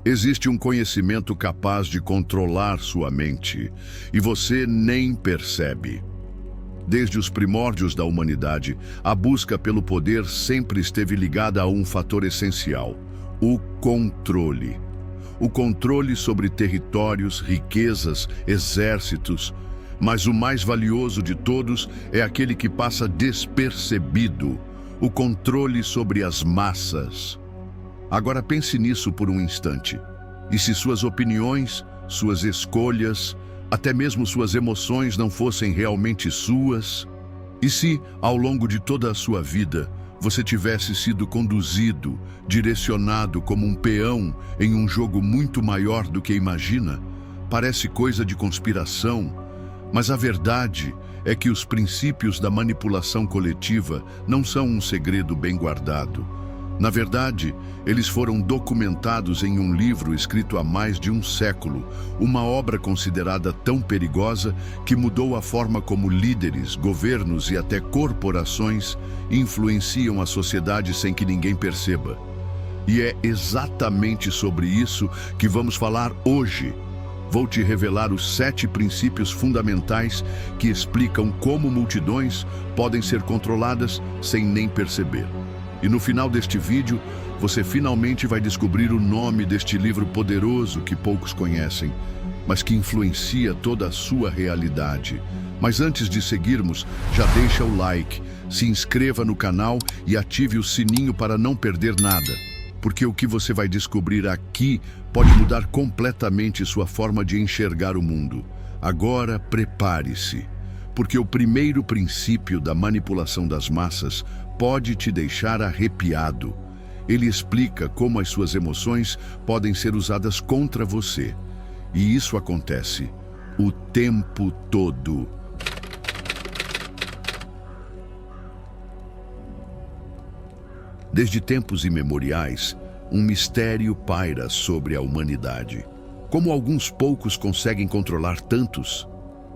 Existe um conhecimento capaz de controlar sua mente e você nem percebe. Desde os primórdios da humanidade, a busca pelo poder sempre esteve ligada a um fator essencial: o controle. O controle sobre territórios, riquezas, exércitos. Mas o mais valioso de todos é aquele que passa despercebido: o controle sobre as massas. Agora pense nisso por um instante. E se suas opiniões, suas escolhas, até mesmo suas emoções não fossem realmente suas? E se, ao longo de toda a sua vida, você tivesse sido conduzido, direcionado como um peão em um jogo muito maior do que imagina? Parece coisa de conspiração, mas a verdade é que os princípios da manipulação coletiva não são um segredo bem guardado. Na verdade, eles foram documentados em um livro escrito há mais de um século, uma obra considerada tão perigosa que mudou a forma como líderes, governos e até corporações influenciam a sociedade sem que ninguém perceba. E é exatamente sobre isso que vamos falar hoje. Vou te revelar os 7 princípios fundamentais que explicam como multidões podem ser controladas sem nem perceber. E no final deste vídeo, você finalmente vai descobrir o nome deste livro poderoso que poucos conhecem, mas que influencia toda a sua realidade. Mas antes de seguirmos, já deixa o like, se inscreva no canal e ative o sininho para não perder nada, porque o que você vai descobrir aqui pode mudar completamente sua forma de enxergar o mundo. Agora, prepare-se, porque o primeiro princípio da manipulação das massas pode te deixar arrepiado. Ele explica como as suas emoções podem ser usadas contra você. E isso acontece o tempo todo. Desde tempos imemoriais, um mistério paira sobre a humanidade. Como alguns poucos conseguem controlar tantos?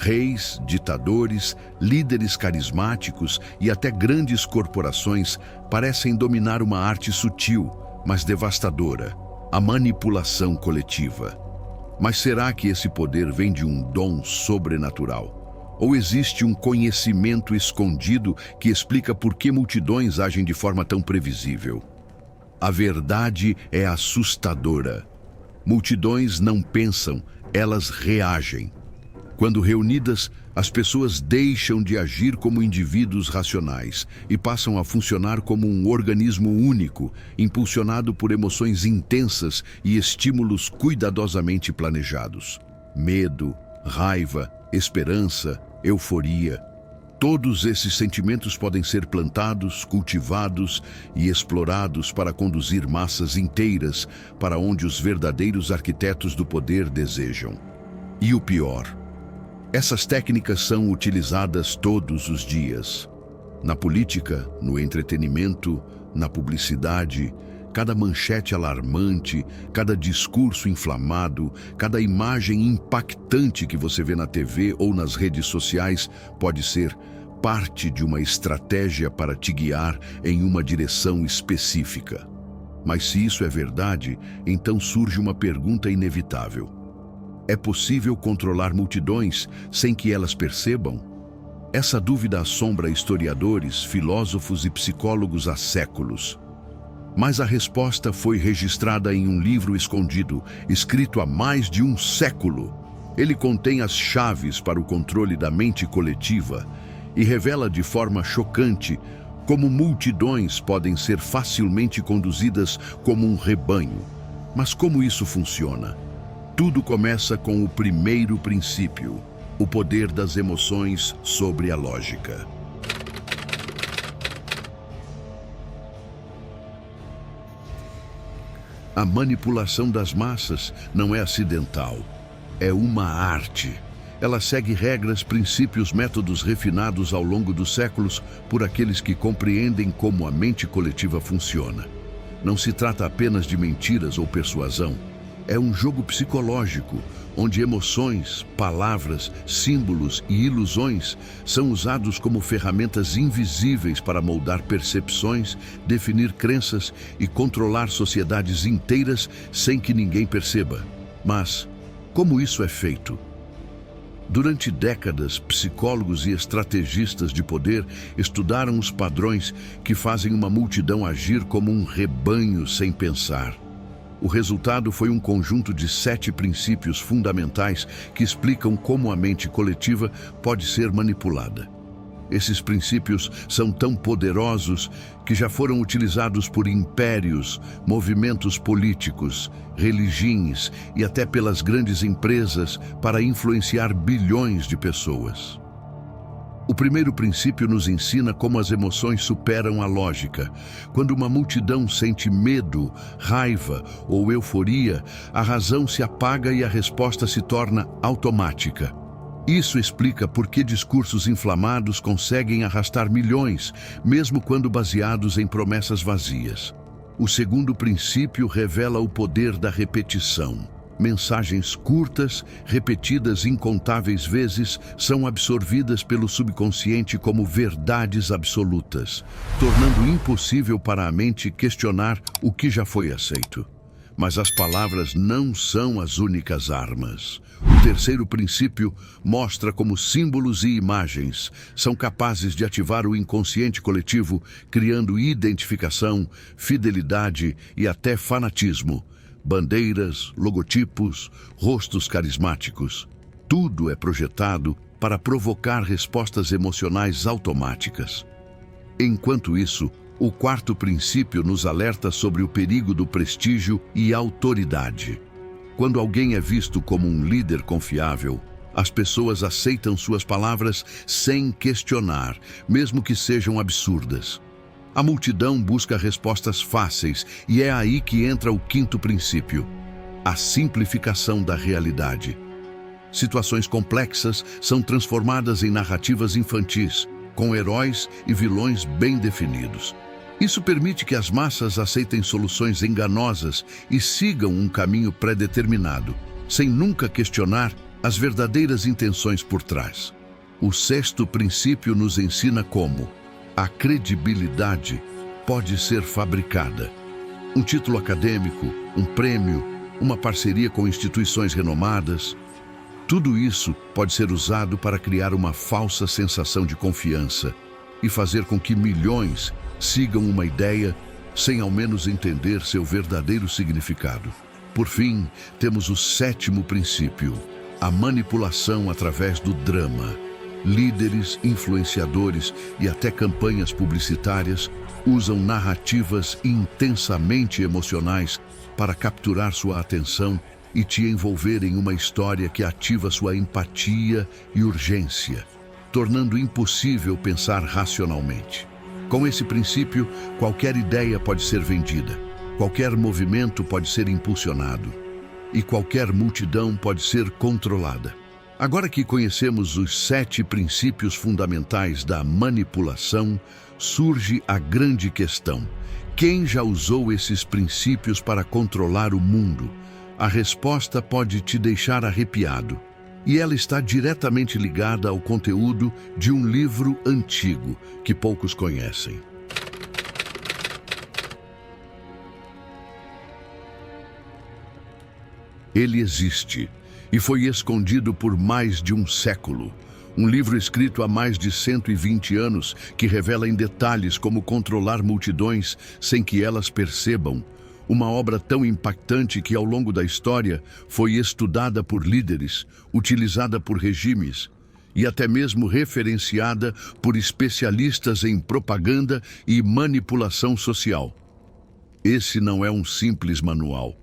Reis, ditadores, líderes carismáticos e até grandes corporações parecem dominar uma arte sutil, mas devastadora: a manipulação coletiva. Mas será que esse poder vem de um dom sobrenatural? Ou existe um conhecimento escondido que explica por que multidões agem de forma tão previsível? A verdade é assustadora. Multidões não pensam, elas reagem. Quando reunidas, as pessoas deixam de agir como indivíduos racionais e passam a funcionar como um organismo único, impulsionado por emoções intensas e estímulos cuidadosamente planejados. Medo, raiva, esperança, euforia. Todos esses sentimentos podem ser plantados, cultivados e explorados para conduzir massas inteiras para onde os verdadeiros arquitetos do poder desejam. E o pior: essas técnicas são utilizadas todos os dias. Na política, no entretenimento, na publicidade, cada manchete alarmante, cada discurso inflamado, cada imagem impactante que você vê na TV ou nas redes sociais pode ser parte de uma estratégia para te guiar em uma direção específica. Mas se isso é verdade, então surge uma pergunta inevitável: é possível controlar multidões sem que elas percebam? Essa dúvida assombra historiadores, filósofos e psicólogos há séculos. Mas a resposta foi registrada em um livro escondido, escrito há mais de um século. Ele contém as chaves para o controle da mente coletiva e revela de forma chocante como multidões podem ser facilmente conduzidas como um rebanho. Mas como isso funciona? Tudo começa com o primeiro princípio: o poder das emoções sobre a lógica. A manipulação das massas não é acidental, é uma arte. Ela segue regras, princípios, métodos refinados ao longo dos séculos por aqueles que compreendem como a mente coletiva funciona. Não se trata apenas de mentiras ou persuasão. é um jogo psicológico, onde emoções, palavras, símbolos e ilusões são usados como ferramentas invisíveis para moldar percepções, definir crenças e controlar sociedades inteiras sem que ninguém perceba. Mas como isso é feito? Durante décadas, psicólogos e estrategistas de poder estudaram os padrões que fazem uma multidão agir como um rebanho sem pensar. O resultado foi um conjunto de 7 princípios fundamentais que explicam como a mente coletiva pode ser manipulada. Esses princípios são tão poderosos que já foram utilizados por impérios, movimentos políticos, religiões e até pelas grandes empresas para influenciar bilhões de pessoas. O primeiro princípio nos ensina como as emoções superam a lógica. Quando uma multidão sente medo, raiva ou euforia, a razão se apaga e a resposta se torna automática. Isso explica por que discursos inflamados conseguem arrastar milhões, mesmo quando baseados em promessas vazias. O segundo princípio revela o poder da repetição. Mensagens curtas, repetidas incontáveis vezes, são absorvidas pelo subconsciente como verdades absolutas, tornando impossível para a mente questionar o que já foi aceito. Mas as palavras não são as únicas armas. O terceiro princípio mostra como símbolos e imagens são capazes de ativar o inconsciente coletivo, criando identificação, fidelidade e até fanatismo. Bandeiras, logotipos, rostos carismáticos. Tudo é projetado para provocar respostas emocionais automáticas. Enquanto isso, o quarto princípio nos alerta sobre o perigo do prestígio e autoridade. Quando alguém é visto como um líder confiável, as pessoas aceitam suas palavras sem questionar, mesmo que sejam absurdas. A multidão busca respostas fáceis e é aí que entra o quinto princípio: a simplificação da realidade. Situações complexas são transformadas em narrativas infantis, com heróis e vilões bem definidos. Isso permite que as massas aceitem soluções enganosas e sigam um caminho pré-determinado, sem nunca questionar as verdadeiras intenções por trás. O sexto princípio nos ensina como a credibilidade pode ser fabricada. Um título acadêmico, um prêmio, uma parceria com instituições renomadas, tudo isso pode ser usado para criar uma falsa sensação de confiança e fazer com que milhões sigam uma ideia sem ao menos entender seu verdadeiro significado. Por fim, temos o sétimo princípio: a manipulação através do drama. Líderes, influenciadores e até campanhas publicitárias usam narrativas intensamente emocionais para capturar sua atenção e te envolver em uma história que ativa sua empatia e urgência, tornando impossível pensar racionalmente. Com esse princípio, qualquer ideia pode ser vendida, qualquer movimento pode ser impulsionado e qualquer multidão pode ser controlada. Agora que conhecemos os 7 princípios fundamentais da manipulação, surge a grande questão: quem já usou esses princípios para controlar o mundo? A resposta pode te deixar arrepiado. E ela está diretamente ligada ao conteúdo de um livro antigo que poucos conhecem. Ele existe e foi escondido por mais de um século. Um livro escrito há mais de 120 anos que revela em detalhes como controlar multidões sem que elas percebam. Uma obra tão impactante que, ao longo da história, foi estudada por líderes, utilizada por regimes e até mesmo referenciada por especialistas em propaganda e manipulação social. Esse não é um simples manual.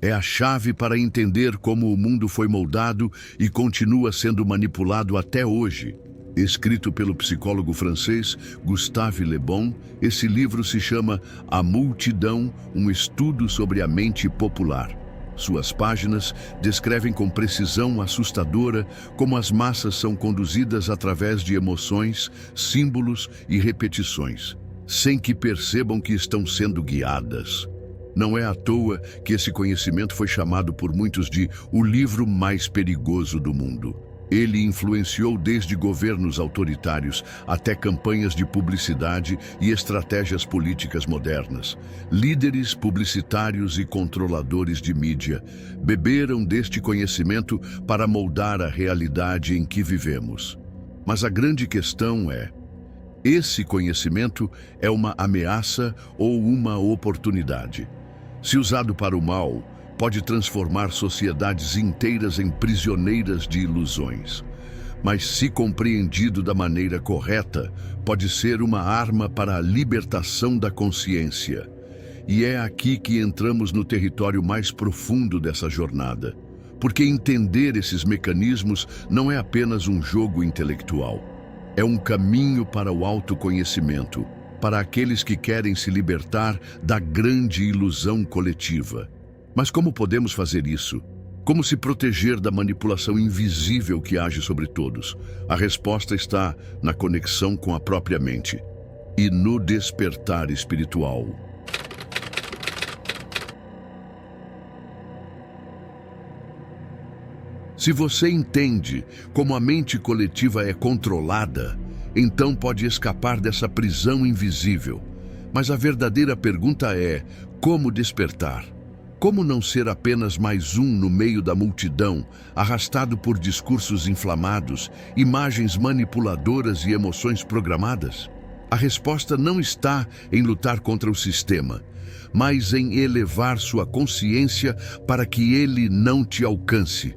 É a chave para entender como o mundo foi moldado e continua sendo manipulado até hoje. Escrito pelo psicólogo francês Gustave Le Bon, esse livro se chama A Multidão, um estudo sobre a mente popular. Suas páginas descrevem com precisão assustadora como as massas são conduzidas através de emoções, símbolos e repetições, sem que percebam que estão sendo guiadas. Não é à toa que esse conhecimento foi chamado por muitos de o livro mais perigoso do mundo. Ele influenciou desde governos autoritários até campanhas de publicidade e estratégias políticas modernas. Líderes publicitários e controladores de mídia beberam deste conhecimento para moldar a realidade em que vivemos. Mas a grande questão é: esse conhecimento é uma ameaça ou uma oportunidade? Se usado para o mal, pode transformar sociedades inteiras em prisioneiras de ilusões. Mas, se compreendido da maneira correta, pode ser uma arma para a libertação da consciência. E é aqui que entramos no território mais profundo dessa jornada. Porque entender esses mecanismos não é apenas um jogo intelectual. É um caminho para o autoconhecimento, para aqueles que querem se libertar da grande ilusão coletiva. Mas como podemos fazer isso? Como se proteger da manipulação invisível que age sobre todos? A resposta está na conexão com a própria mente e no despertar espiritual. Se você entende como a mente coletiva é controlada, então pode escapar dessa prisão invisível. Mas a verdadeira pergunta é: como despertar? Como não ser apenas mais um no meio da multidão, arrastado por discursos inflamados, imagens manipuladoras e emoções programadas? A resposta não está em lutar contra o sistema, mas em elevar sua consciência para que ele não te alcance.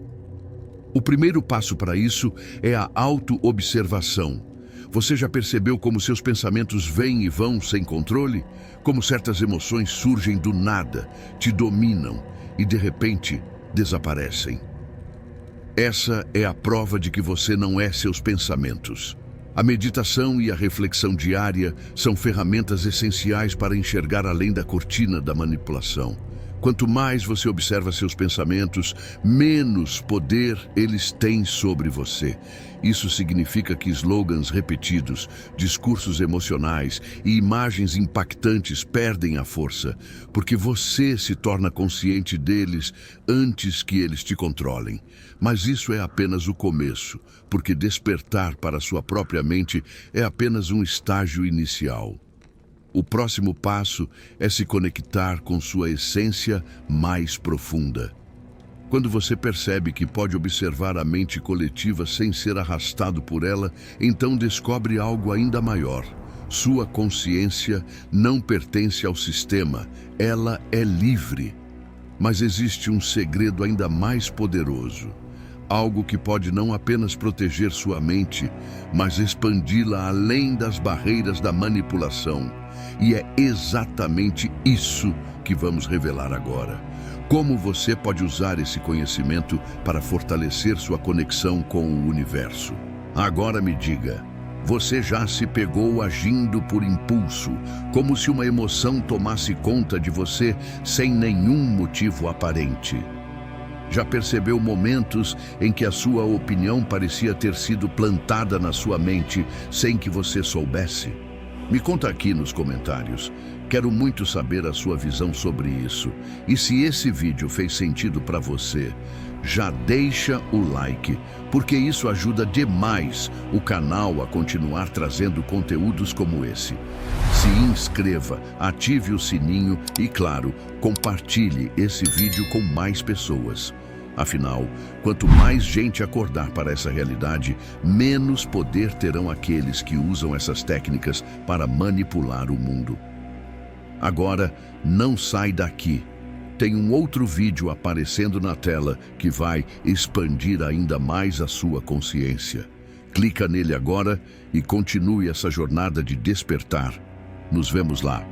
O primeiro passo para isso é a auto-observação. Você já percebeu como seus pensamentos vêm e vão sem controle? Como certas emoções surgem do nada, te dominam e de repente desaparecem? Essa é a prova de que você não é seus pensamentos. A meditação e a reflexão diária são ferramentas essenciais para enxergar além da cortina da manipulação. Quanto mais você observa seus pensamentos, menos poder eles têm sobre você. Isso significa que slogans repetidos, discursos emocionais e imagens impactantes perdem a força, porque você se torna consciente deles antes que eles te controlem. Mas isso é apenas o começo, porque despertar para sua própria mente é apenas um estágio inicial. O próximo passo é se conectar com sua essência mais profunda. Quando você percebe que pode observar a mente coletiva sem ser arrastado por ela, então descobre algo ainda maior. Sua consciência não pertence ao sistema, ela é livre. Mas existe um segredo ainda mais poderoso. Algo que pode não apenas proteger sua mente, mas expandi-la além das barreiras da manipulação. E é exatamente isso que vamos revelar agora. Como você pode usar esse conhecimento para fortalecer sua conexão com o universo? Agora me diga, você já se pegou agindo por impulso, como se uma emoção tomasse conta de você sem nenhum motivo aparente? Já percebeu momentos em que a sua opinião parecia ter sido plantada na sua mente sem que você soubesse? Me conta aqui nos comentários. Quero muito saber a sua visão sobre isso. E se esse vídeo fez sentido para você, já deixa o like, porque isso ajuda demais o canal a continuar trazendo conteúdos como esse. Se inscreva, ative o sininho e, claro, compartilhe esse vídeo com mais pessoas. Afinal, quanto mais gente acordar para essa realidade, menos poder terão aqueles que usam essas técnicas para manipular o mundo. Agora, não sai daqui. Tem um outro vídeo aparecendo na tela que vai expandir ainda mais a sua consciência. Clica nele agora e continue essa jornada de despertar. Nos vemos lá.